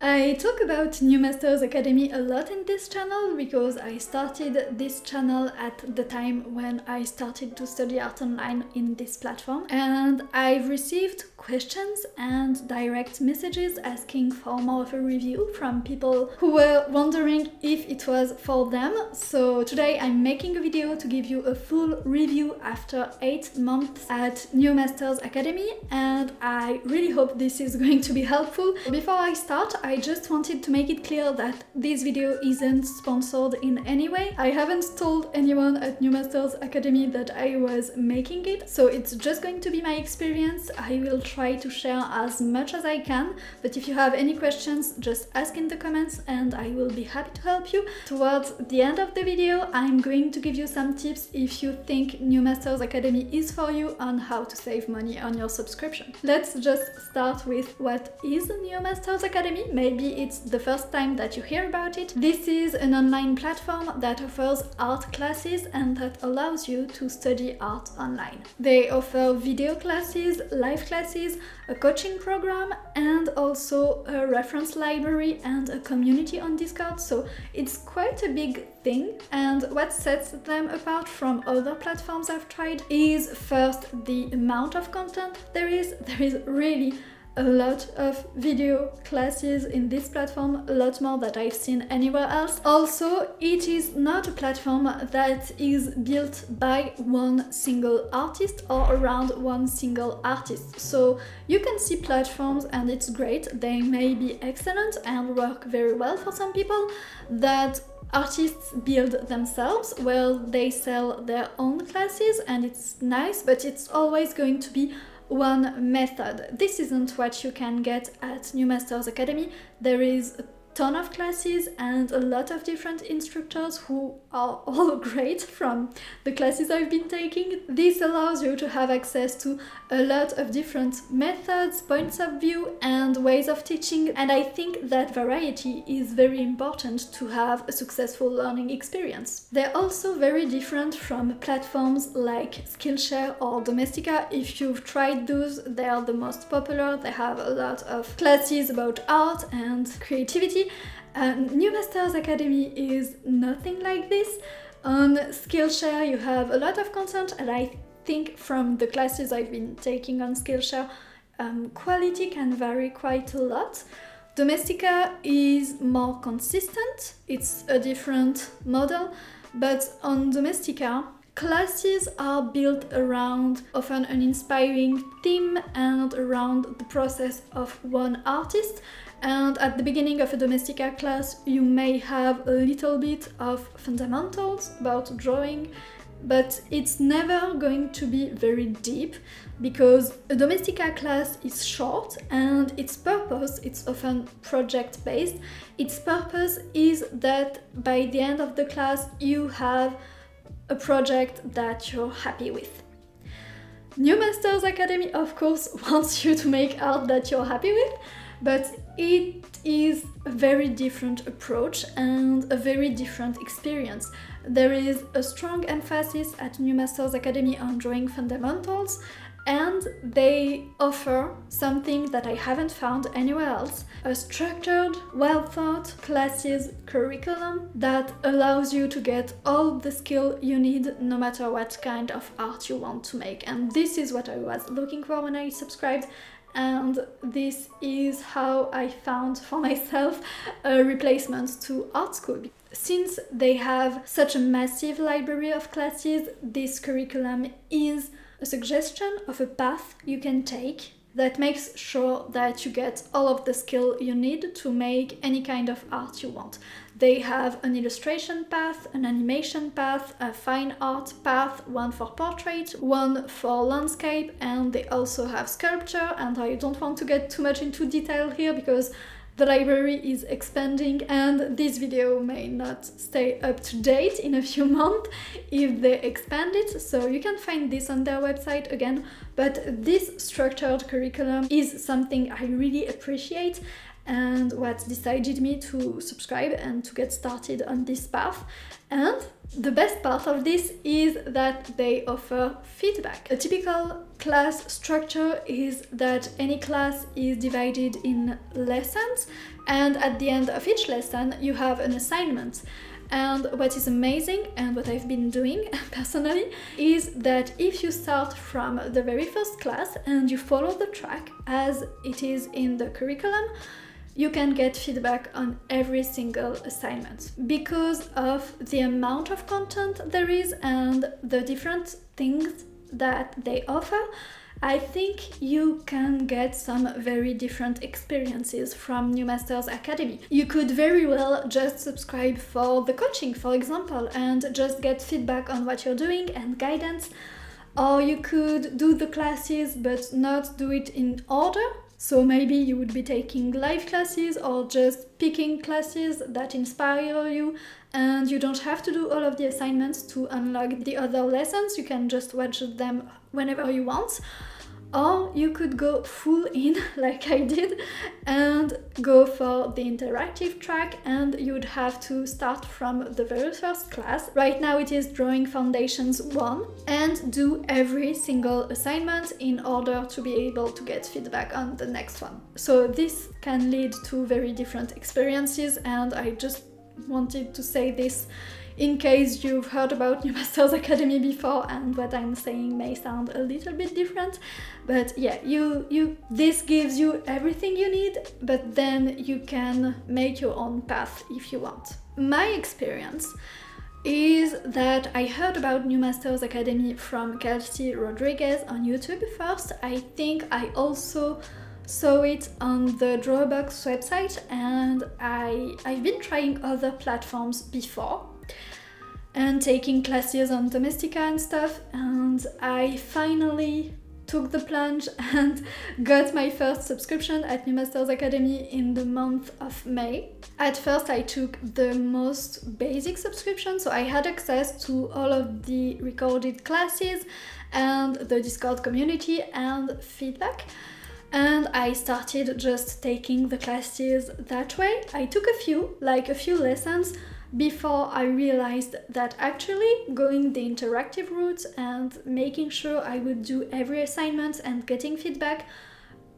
I talk about New Masters Academy a lot in this channel because I started this channel at the time when I started to study art online in this platform, and I've received questions and direct messages asking for more of a review from people who were wondering if it was for them. So today I'm making a video to give you a full review after 8 months at New Masters Academy, and I really hope this is going to be helpful. Before I start, I just wanted to make it clear that this video isn't sponsored in any way. I haven't told anyone at New Masters Academy that I was making it, so it's just going to be my experience. I will try to share as much as I can, but if you have any questions, just ask in the comments and I will be happy to help you. Towards the end of the video, I'm going to give you some tips if you think New Masters Academy is for you on how to save money on your subscription. Let's just start with what is New Masters Academy. Maybe it's the first time that you hear about it. This is an online platform that offers art classes and that allows you to study art online. They offer video classes, live classes, a coaching program, and also a reference library and a community on Discord, so it's quite a big thing. And what sets them apart from other platforms I've tried is first the amount of content there is. There is really a lot of video classes in this platform, a lot more that I've seen anywhere else. Also, it is not a platform that is built by one single artist or around one single artist. So you can see platforms, and it's great, they may be excellent and work very well for some people, that artists build themselves. Well, they sell their own classes and it's nice, but it's always going to be one method. This isn't what you can get at New Masters Academy. There is a ton of classes and a lot of different instructors who are all great from the classes I've been taking. This allows you to have access to a lot of different methods, points of view, and ways of teaching, and I think that variety is very important to have a successful learning experience. They're also very different from platforms like Skillshare or Domestika. If you've tried those, they are the most popular. They have a lot of classes about art and creativity. New Masters Academy is nothing like this. On Skillshare you have a lot of content, and I think from the classes I've been taking on Skillshare, quality can vary quite a lot. Domestika is more consistent, it's a different model, but on Domestika classes are built around often an inspiring theme and around the process of one artist. And at the beginning of a Domestika class you may have a little bit of fundamentals about drawing, but it's never going to be very deep because a Domestika class is short and its purpose, it's often project-based, its purpose is that by the end of the class you have a project that you're happy with. New Masters Academy, of course, wants you to make art that you're happy with, but it is a very different approach and a very different experience. There is a strong emphasis at New Masters Academy on drawing fundamentals, and they offer something that I haven't found anywhere else: a structured, well-thought classes curriculum that allows you to get all the skill you need no matter what kind of art you want to make. And this is what I was looking for when I subscribed, and this is how I found for myself a replacement to art school. Since they have such a massive library of classes, this curriculum is a suggestion of a path you can take that makes sure that you get all of the skill you need to make any kind of art you want. They have an illustration path, an animation path, a fine art path, one for portrait, one for landscape, and they also have sculpture, and I don't want to get too much into detail here because the library is expanding and this video may not stay up to date in a few months if they expand it, so you can find this on their website again. But this structured curriculum is something I really appreciate, and what decided me to subscribe and to get started on this path. And the best part of this is that they offer feedback. A typical class structure is that any class is divided in lessons, and at the end of each lesson you have an assignment. And what is amazing, and what I've been doing personally, is that if you start from the very first class and you follow the track as it is in the curriculum, you can get feedback on every single assignment. Because of the amount of content there is and the different things that they offer, I think you can get some very different experiences from New Masters Academy. You could very well just subscribe for the coaching, for example, and just get feedback on what you're doing and guidance. Or you could do the classes but not do it in order. So maybe you would be taking live classes or just picking classes that inspire you, and you don't have to do all of the assignments to unlock the other lessons. You can just watch them whenever you want. Or you could go full in, like I did, and go for the interactive track, and you would have to start from the very first class. Right now it is Drawing Foundations 1, and do every single assignment in order to be able to get feedback on the next one. So this can lead to very different experiences, and I just wanted to say this in case you've heard about New Masters Academy before and what I'm saying may sound a little bit different. But yeah, this gives you everything you need, but then you can make your own path if you want. My experience is that I heard about New Masters Academy from Kelsey Rodriguez on YouTube first. I think I also saw it on the Drawbox website, and I've been trying other platforms before and taking classes on Domestika and stuff, and I finally took the plunge and got my first subscription at New Masters Academy in the month of May. At first I took the most basic subscription, so I had access to all of the recorded classes and the Discord community and feedback. And I started just taking the classes that way. I took a few lessons, before I realized that actually going the interactive route and making sure I would do every assignment and getting feedback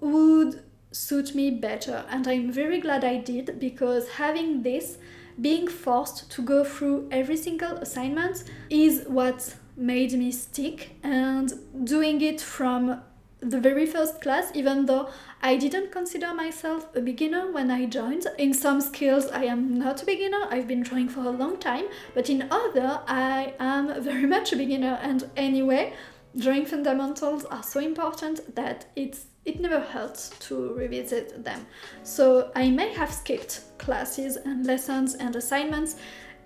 would suit me better. And I'm very glad I did, because having this, being forced to go through every single assignment, is what made me stick, and doing it from the very first class, even though I didn't consider myself a beginner when I joined. In some skills I am not a beginner, I've been drawing for a long time, but in other I am very much a beginner, and anyway, drawing fundamentals are so important that it never hurts to revisit them. So I may have skipped classes and lessons and assignments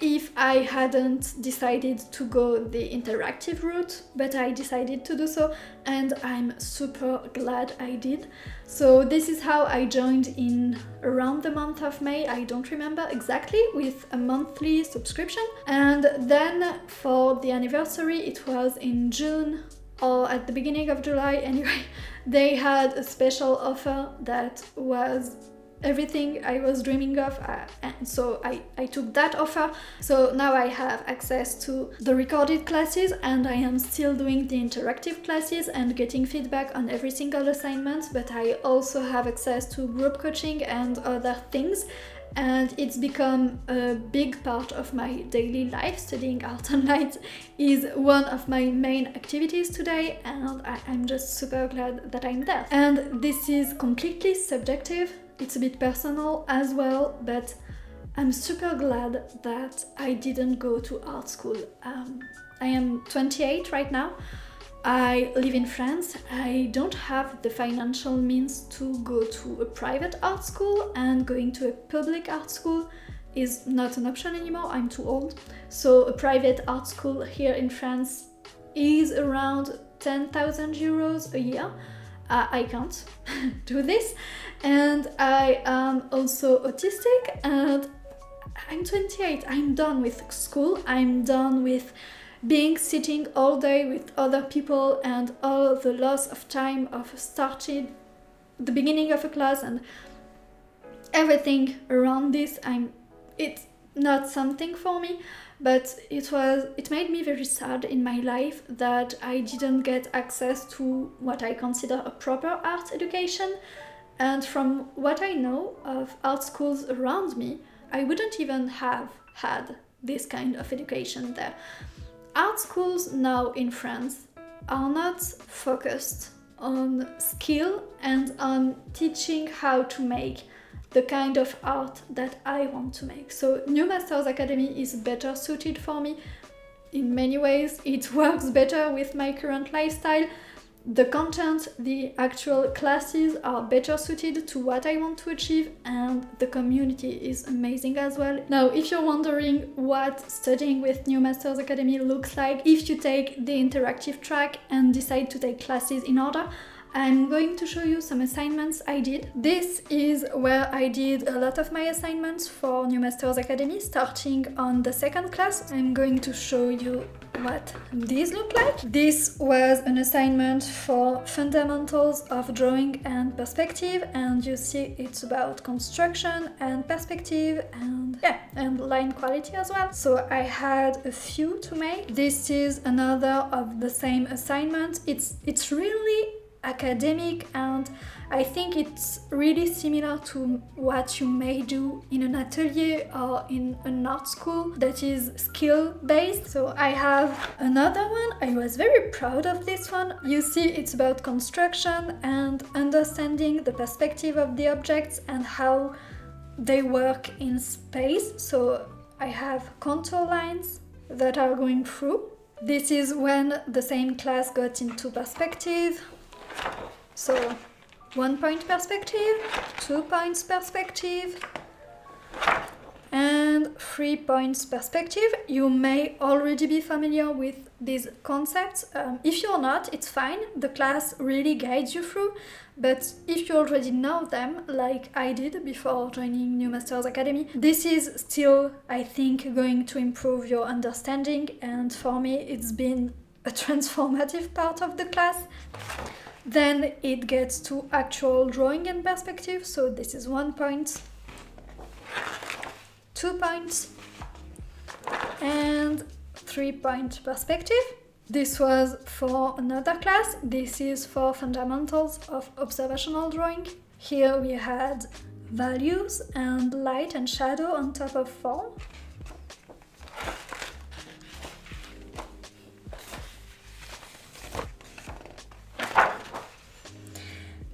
if I hadn't decided to go the interactive route, but I decided to do so, and I'm super glad I did. So this is how I joined in around the month of May, I don't remember exactly, with a monthly subscription. And then for the anniversary, it was in June or at the beginning of July anyway, they had a special offer that was everything I was dreaming of, and so I took that offer. So now I have access to the recorded classes, and I am still doing the interactive classes and getting feedback on every single assignment, but I also have access to group coaching and other things, and it's become a big part of my daily life. Studying art and light is one of my main activities today, and I'm just super glad that I'm there. And this is completely subjective, it's a bit personal as well, but I'm super glad that I didn't go to art school. I am 28 right now. I live in France. I don't have the financial means to go to a private art school, and going to a public art school is not an option anymore. I'm too old. So a private art school here in France is around 10,000 euros a year. I can't do this, and I am also autistic, and I'm 28. I'm done with school. I'm done with sitting all day with other people and all the loss of time of starting the beginning of a class and everything around this, it's not something for me, but it made me very sad in my life that I didn't get access to what I consider a proper art education. And from what I know of art schools around me, I wouldn't even have had this kind of education there. Art schools now in France are not focused on skill and on teaching how to make the kind of art that I want to make. So New Masters Academy is better suited for me in many ways. It works better with my current lifestyle. The content, the actual classes are better suited to what I want to achieve, and the community is amazing as well. Now, if you're wondering what studying with New Masters Academy looks like, if you take the interactive track and decide to take classes in order, I'm going to show you some assignments I did. This is where I did a lot of my assignments for New Masters Academy, starting on the second class. I'm going to show you what these look like. This was an assignment for fundamentals of drawing and perspective, and you see it's about construction and perspective and line quality as well. So I had a few to make. This is another of the same assignment. It's really academic, and I think it's really similar to what you may do in an atelier or in an art school that is skill based. So I have another one. I was very proud of this one. You see, it's about construction and understanding the perspective of the objects and how they work in space. So I have contour lines that are going through. This is when the same class got into perspective. So 1 point perspective, 2 points perspective, and 3 points perspective. You may already be familiar with these concepts. If you're not, it's fine. The class really guides you through. But if you already know them, like I did before joining New Masters Academy, this is still, I think, going to improve your understanding. And for me, it's been a transformative part of the class. Then it gets to actual drawing and perspective. So this is 1 point, 2 points, and 3 point perspective. This was for another class. This is for fundamentals of observational drawing. Here we had values and light and shadow on top of form.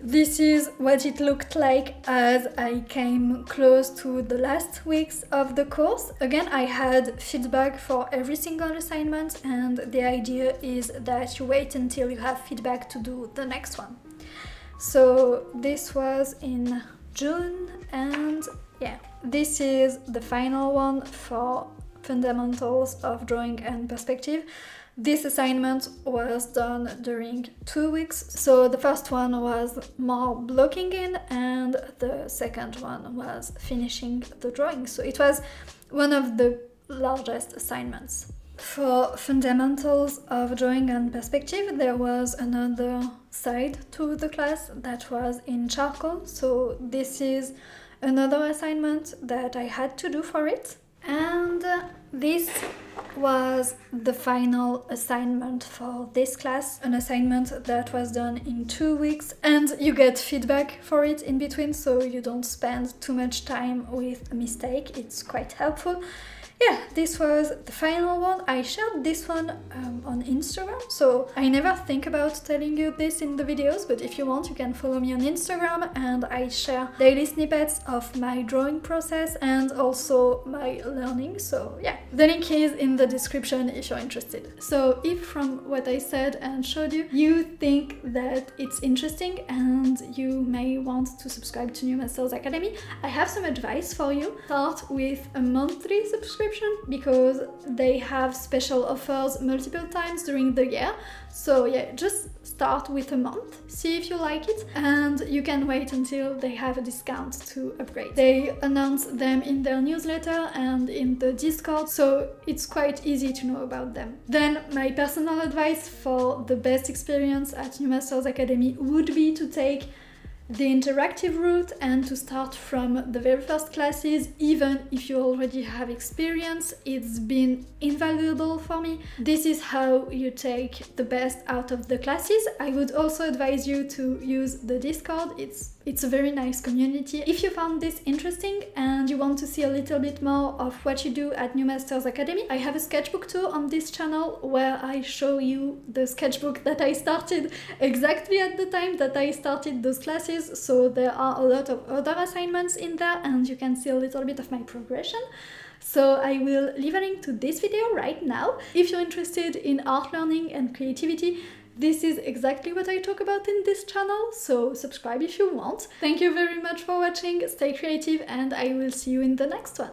This is what it looked like as I came close to the last weeks of the course. Again, I had feedback for every single assignment, and the idea is that you wait until you have feedback to do the next one. So this was in June, and yeah, this is the final one for fundamentals of drawing and perspective. This assignment was done during 2 weeks. So the first one was more blocking in, and the second one was finishing the drawing. So it was one of the largest assignments. For fundamentals of drawing and perspective, there was another side to the class that was in charcoal. So this is another assignment that I had to do for it. And this was the final assignment for this class, an assignment that was done in 2 weeks, and you get feedback for it in between, so you don't spend too much time with a mistake. It's quite helpful. Yeah, this was the final one. I shared this one on Instagram, so I never think about telling you this in the videos, but if you want, you can follow me on Instagram, and I share daily snippets of my drawing process and also my learning. So yeah, the link is in the description if you're interested. So if from what I said and showed you, you think that it's interesting and you may want to subscribe to New Masters Academy, I have some advice for you. Start with a monthly subscription, because they have special offers multiple times during the year. So yeah, just start with a month, see if you like it, and you can wait until they have a discount to upgrade. They announce them in their newsletter and in the Discord, so it's quite easy to know about them. Then my personal advice for the best experience at New Masters Academy would be to take the interactive route and to start from the very first classes, even if you already have experience. It's been invaluable for me. This is how you take the best out of the classes. I would also advise you to use the Discord. It's a very nice community. If you found this interesting and you want to see a little bit more of what you do at New Masters Academy, I have a sketchbook tour on this channel where I show you the sketchbook that I started exactly at the time that I started those classes. So there are a lot of other assignments in there and you can see a little bit of my progression. So I will leave a link to this video right now. If you're interested in art learning and creativity, this is exactly what I talk about in this channel, so subscribe if you want. Thank you very much for watching, stay creative, and I will see you in the next one.